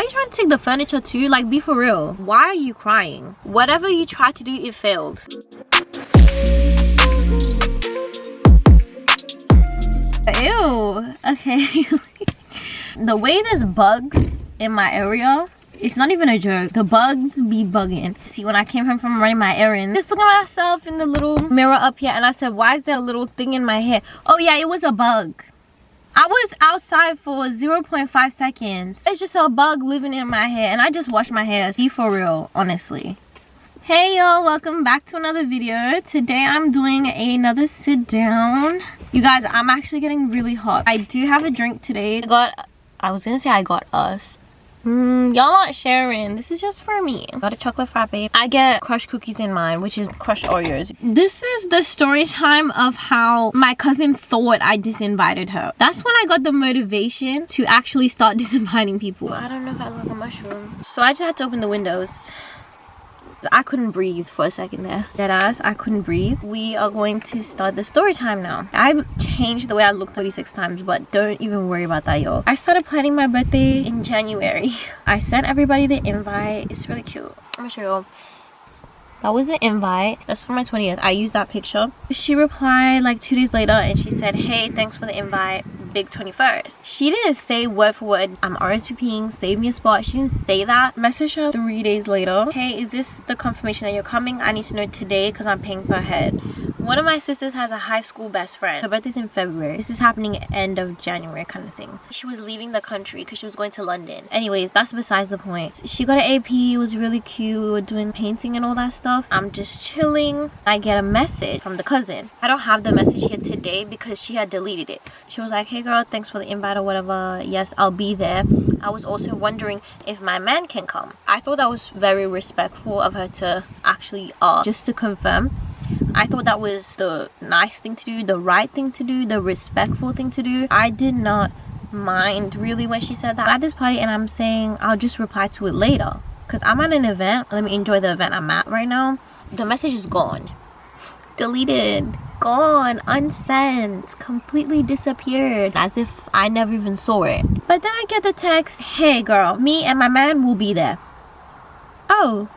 Are you trying to take the furniture too? Like, be for real. Why are you crying? Whatever you tried to do, it failed. Ew. Okay. The way there's bugs in my area, it's not even a joke. The bugs be bugging. See, when I came home from running my errand, just looking at myself in the little mirror up here, and I said, why is there a little thing in my hair? Oh yeah, it was a bug. I was outside for 0.5 seconds. It's just a bug living in my hair, and I just washed my hair. Be for real, honestly. Hey y'all, welcome back to another video. Today I'm doing another sit down. You guys, I'm actually getting really hot. I do have a drink today. I was gonna say I got us. Y'all not sharing. This is just for me. Got a chocolate frappe. I get crushed cookies in mine, which is crushed Oreos. This is the story time of how my cousin thought I disinvited her. That's when I got the motivation to actually start disinviting people. I don't know if I look like a mushroom. So I just had to open the windows. I couldn't breathe for a second there. Deadass, I couldn't breathe. We are going to start the story time now. I've changed the way I look 36 times, but don't even worry about that, y'all. I started planning my birthday in January. I sent everybody the invite. It's really cute. I'm gonna show y'all. That was an invite. That's for my 20th. I used that picture. She replied like 2 days later and she said, hey, thanks for the invite. Big 21st. She didn't say word for word, I'm RSVPing, save me a spot. She didn't say that. Message her 3 days later. Hey, is this the confirmation that you're coming? I need to know today because I'm paying per head. One of my sisters has a high school best friend. Her birthday's in February. This is happening end of January kind of thing. She was leaving the country because she was going to London. Anyways, that's besides the point. She got an AP. It was really cute. We were doing painting and all that stuff. I'm just chilling. I get a message from the cousin. I don't have the message here today because she had deleted it. She was like, hey girl, thanks for the invite or whatever. Yes, I'll be there. I was also wondering if my man can come. I thought that was very respectful of her to actually ask, just to confirm. I thought that was the nice thing to do, the right thing to do, the respectful thing to do. I did not mind really when she said that. I'm at this party and I'm saying I'll just reply to it later because I'm at an event. Let me enjoy the event I'm at right now. The message is gone, deleted, gone, unsent, completely disappeared, as if I never even saw it. But then I get the text, hey girl, me and my man will be there. Oh,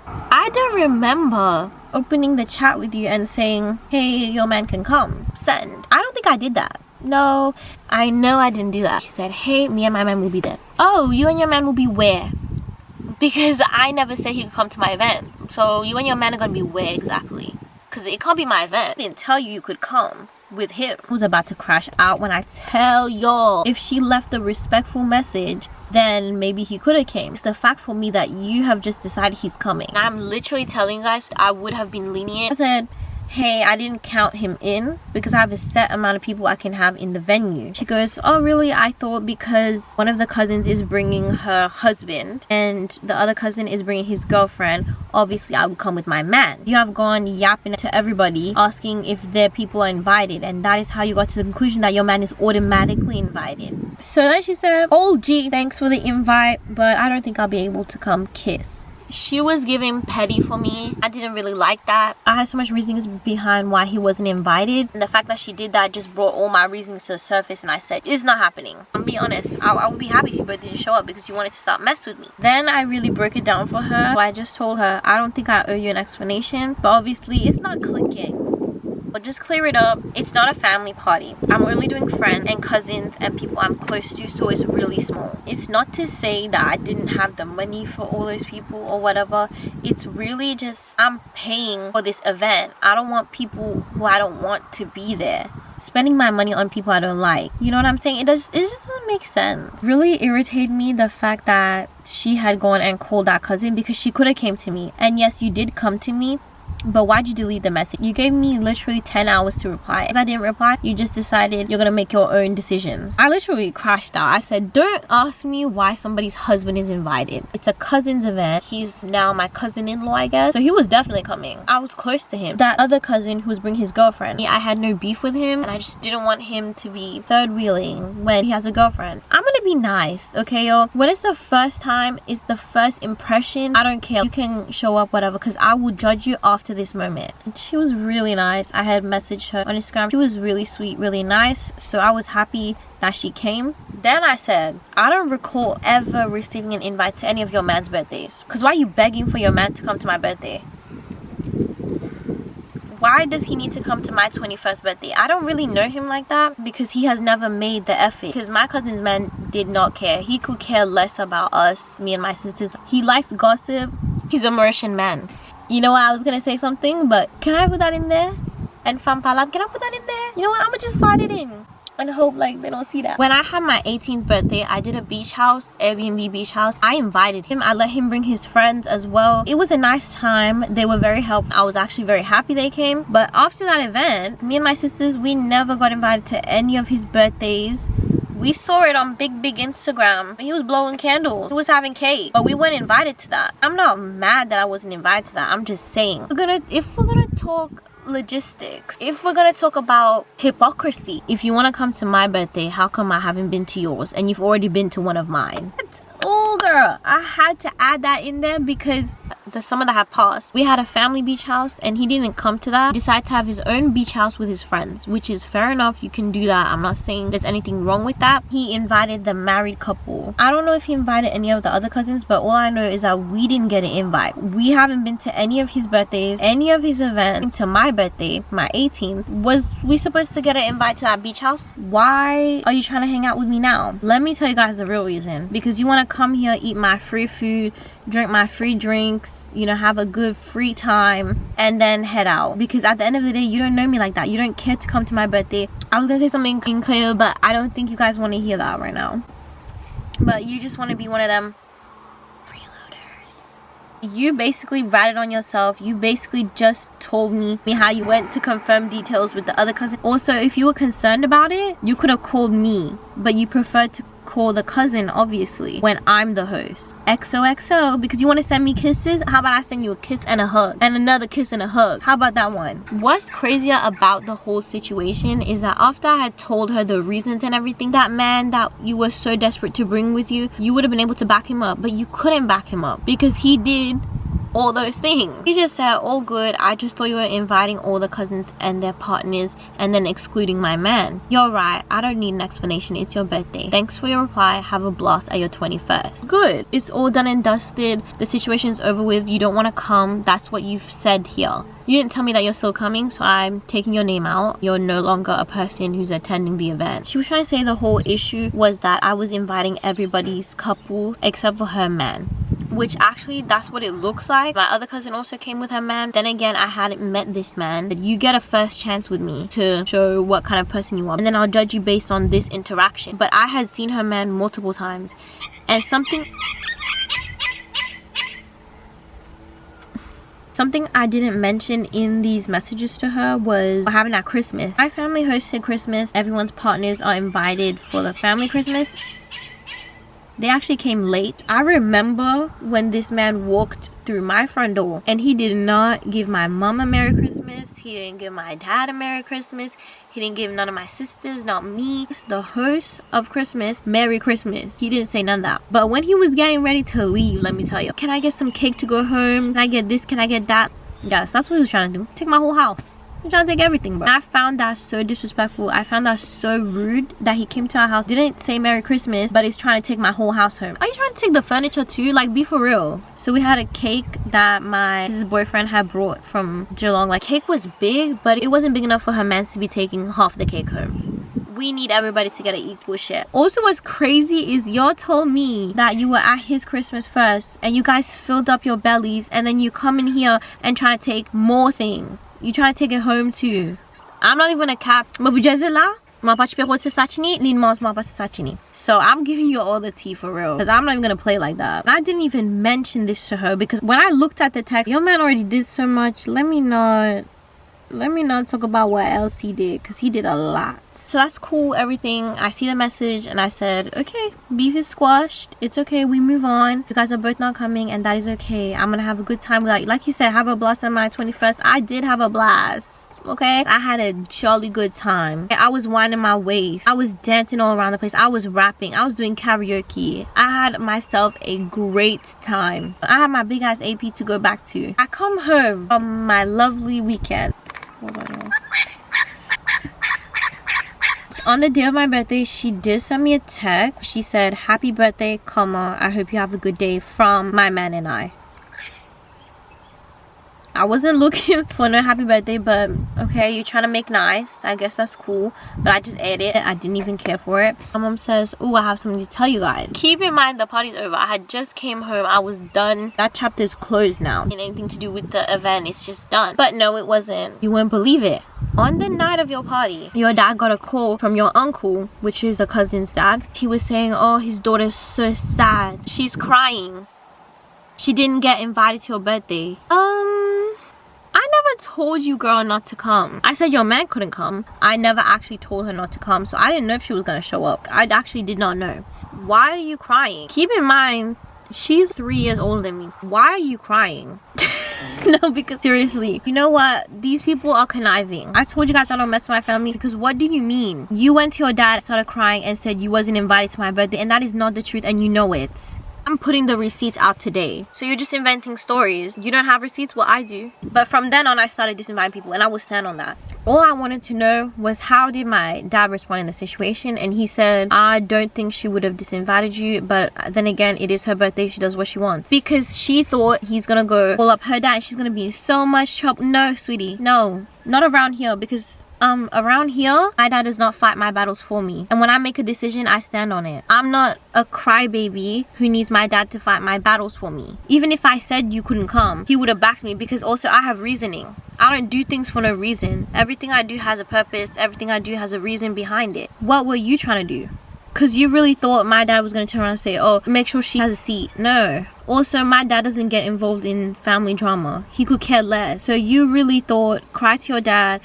I don't remember opening the chat with you and saying, hey, your man can come, send. I don't think I did that. No, I know I didn't do that. She said, hey, me and my man will be there. Oh, you and your man will be where? Because I never said he could come to my event. So you and your man are gonna be where exactly? Because it can't be my event. I didn't tell you could come with him. I was about to crash out when I tell y'all, if she left a respectful message, then maybe he could have came. It's the fact for me that you have just decided he's coming. I'm literally telling you guys, I would have been lenient. I said, hey, I didn't count him in because I have a set amount of people I can have in the venue. She goes, oh really? I thought because one of the cousins is bringing her husband and the other cousin is bringing his girlfriend, obviously I would come with my man. You have gone yapping to everybody asking if their people are invited, and that is how you got to the conclusion that your man is automatically invited. So then she said, oh gee, thanks for the invite, but I don't think I'll be able to come, kiss. She was giving petty for me. I didn't really like that. I had so much reasons behind why he wasn't invited, and the fact that she did that just brought all my reasons to the surface, and I said, it's not happening. I'm being honest. I would be happy if you both didn't show up because you wanted to start mess with me. Then I really broke it down for her. So I just told her, I don't think I owe you an explanation, but obviously it's not clicking. But just clear it up. It's not a family party. I'm only doing friends and cousins and people I'm close to, so it's really small. It's not to say that I didn't have the money for all those people or whatever. It's really just, I'm paying for this event. I don't want people who I don't want to be there spending my money on people I don't like. You know what I'm saying? It just doesn't make sense. Really irritated me the fact that she had gone and called that cousin, because she could have came to me. And yes, you did come to me, but why'd you delete the message? You gave me literally 10 hours to reply. As I didn't reply, you just decided you're gonna make your own decisions. I literally crashed out. I said, don't ask me why somebody's husband is invited. It's a cousin's event. He's now my cousin-in-law, I guess. So he was definitely coming. I was close to him. That other cousin who was bringing his girlfriend, I had no beef with him, and I just didn't want him to be third-wheeling when he has a girlfriend. I'm gonna be nice, okay, y'all? When it's the first time, it's the first impression, I don't care. You can show up, whatever, because I will judge you after this moment. And she was really nice. I had messaged her on Instagram. She was really sweet, really nice. So I was happy that she came. Then I said, I don't recall ever receiving an invite to any of your man's birthdays. Because why are you begging for your man to come to my birthday? Why does he need to come to my 21st birthday? I don't really know him like that because he has never made the effort. Because my cousin's man did not care. He could care less about us, me and my sisters. He likes gossip. He's a Mauritian man. You know what? I was going to say something, but can I put that in there? And Fampalab, can I put that in there? You know what? I'm going to just slide it in and hope like they don't see that. When I had my 18th birthday, I did a beach house, Airbnb beach house. I invited him. I let him bring his friends as well. It was a nice time. They were very helpful. I was actually very happy they came. But after that event, me and my sisters, we never got invited to any of his birthdays. We saw it on big Instagram. He was blowing candles. He was having cake. But we weren't invited to that. I'm not mad that I wasn't invited to that. I'm just saying. If we're gonna talk logistics, if we're gonna talk about hypocrisy, if you want to come to my birthday, how come I haven't been to yours and you've already been to one of mine? Oh girl, I had to add that in there because the summer that had passed, we had a family beach house and he didn't come to that. He decided to have his own beach house with his friends, which is fair enough. You can do that. I'm not saying there's anything wrong with that. He invited the married couple. I don't know if he invited any of the other cousins, but all I know is that we didn't get an invite. We haven't been to any of his birthdays, any of his events. To my birthday, my 18th, was we supposed to get an invite to that beach house? Why are you trying to hang out with me now? Let me tell you guys the real reason. Because you want to come here, eat my free food, drink my free drinks, you know, have a good free time, and then head out. Because at the end of the day, you don't know me like that. You don't care to come to my birthday. I was gonna say something clear, but I don't think you guys want to hear that right now. But you just want to be one of them freeloaders. You basically ratted on yourself. You basically just told me how you went to confirm details with the other cousin. Also, if you were concerned about it, you could have called me, but you preferred to call the cousin, obviously, when I'm the host. XOXO, because you want to send me kisses. How about I send you a kiss and a hug and another kiss and a hug? How about that one? What's crazier about the whole situation is that after I had told her the reasons and everything, that man that you were so desperate to bring with you, you would have been able to back him up, but you couldn't back him up because he did all those things. He just said, all good, I just thought you were inviting all the cousins and their partners and then excluding my man. You're right, I don't need an explanation. It's your birthday. Thanks for your reply. Have a blast at your 21st. Good, it's all done and dusted. The situation's over with. You don't want to come. That's what you've said here. You didn't tell me that you're still coming, so I'm taking your name out. You're no longer a person who's attending the event. She was trying to say the whole issue was that I was inviting everybody's couples except for her man, which actually that's what it looks like. My other cousin also came with her man. Then again, I hadn't met this man. You get a first chance with me to show what kind of person you are, and then I'll judge you based on this interaction. But I had seen her man multiple times, and something I didn't mention in these messages to her was what happened at Christmas. My family hosted Christmas. Everyone's partners are invited for the family Christmas. They actually came late. I remember when this man walked through my front door and he did not give my mom a Merry Christmas. He didn't give my dad a Merry Christmas. He didn't give none of my sisters, not me, the host of Christmas, Merry Christmas. He didn't say none of that. But when he was getting ready to leave, let me tell you, can I get some cake to go home? Can I get this? Can I get that? Yes, that's what he was trying to do. Take my whole house. He's trying to take everything, bro. I found that so disrespectful. I found that so rude that he came to our house, didn't say Merry Christmas, but he's trying to take my whole house home. Are you trying to take the furniture too? Like, be for real. So we had a cake that my sister's boyfriend had brought from Geelong. Like, cake was big, but it wasn't big enough for her man to be taking half the cake home. We need everybody to get an equal share. Also, what's crazy is y'all told me that you were at his Christmas first and you guys filled up your bellies, and then you come in here and try to take more things. You try to take it home too. I'm not even a cap. So I'm giving you all the tea for real, because I'm not even gonna play like that. And I didn't even mention this to her because when I looked at the text, your man already did so much. Let me not talk about what else he did, because he did a lot. So that's cool, everything. I see the message and I said, okay, beef is squashed. It's okay, we move on. You guys are both not coming and that is okay. I'm gonna have a good time without you. Like you said, have a blast on my 21st. I did have a blast. Okay, I had a jolly good time. I was winding my waist. I was dancing all around the place. I was rapping. I was doing karaoke. I had myself a great time. I had my big ass AP to go back to. I come home from my lovely weekend. Hold on, y'all. On the day of my birthday, she did send me a text. She said, happy birthday, comma, I hope you have a good day from my man and I wasn't looking for no happy birthday, but okay, you're trying to make nice. I guess that's cool, but I just ate it. I didn't even care for it. My mom says, oh, I have something to tell you guys. Keep in mind, the party's over. I had just came home. I was done. That chapter is closed now. And anything to do with the event, it's just done. But no, it wasn't. You wouldn't believe it. On the night of your party, your dad got a call from your uncle, which is the cousin's dad. He was saying, oh, his daughter's so sad. She's crying. She didn't get invited to your birthday. I never told you, girl, not to come. I said your man couldn't come. I never actually told her not to come, so I didn't know if she was gonna show up. I actually did not know. Why are you crying? Keep in mind, she's 3 years older than me. Why are you crying? No, because seriously, you know what? These people are conniving. I told you guys I don't mess with my family, because what do you mean? You went to your dad, started crying, and said you wasn't invited to my birthday, and that is not the truth, and you know it. I'm putting the receipts out today. So you're just inventing stories. You don't have receipts? Well, I do. But from then on, I started disinviting people, and I will stand on that. All I wanted to know was, how did my dad respond in the situation? And he said, I don't think she would have disinvited you, but then again, it is her birthday. She does what she wants. Because she thought he's gonna go pull up her dad and she's gonna be in so much trouble. No, sweetie, no, not around here, because around here, my dad does not fight my battles for me. And when I make a decision, I stand on it. I'm not a crybaby who needs my dad to fight my battles for me. Even if I said you couldn't come, he would have backed me, because also I have reasoning. I don't do things for no reason. Everything I do has a purpose. Everything I do has a reason behind it. What were you trying to do? Because you really thought my dad was going to turn around and say, oh, make sure she has a seat. No. Also, my dad doesn't get involved in family drama. He could care less. So you really thought, cry to your dad's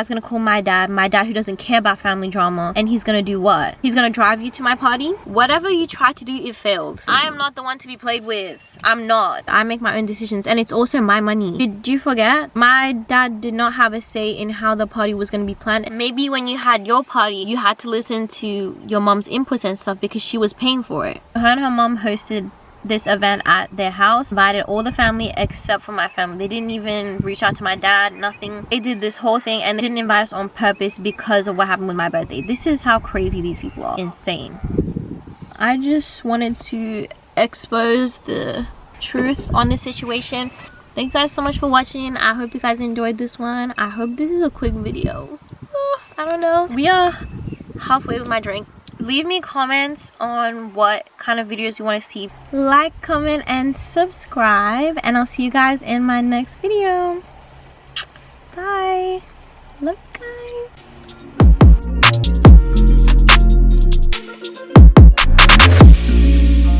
going to call my dad who doesn't care about family drama, and he's going to do what? He's going to drive you to my party? Whatever you tried to do, it failed. I am not the one to be played with. I'm not. I make my own decisions, and it's also my money. Did you forget? My dad did not have a say in how the party was going to be planned. Maybe when you had your party, you had to listen to your mom's inputs and stuff, because she was paying for it. Her and her mom hosted this event at their house, invited all the family except for my family. They didn't even reach out to my dad, nothing. They did this whole thing, and they didn't invite us on purpose because of what happened with my birthday. This is how crazy these people are. Insane. I just wanted to expose the truth on this situation. Thank you guys so much for watching. I hope you guys enjoyed this one. I hope this is a quick video. I don't know. We are halfway with my drink. Leave me comments on what kind of videos you want to see. Like, comment, and subscribe. And I'll see you guys in my next video. Bye. Love you guys.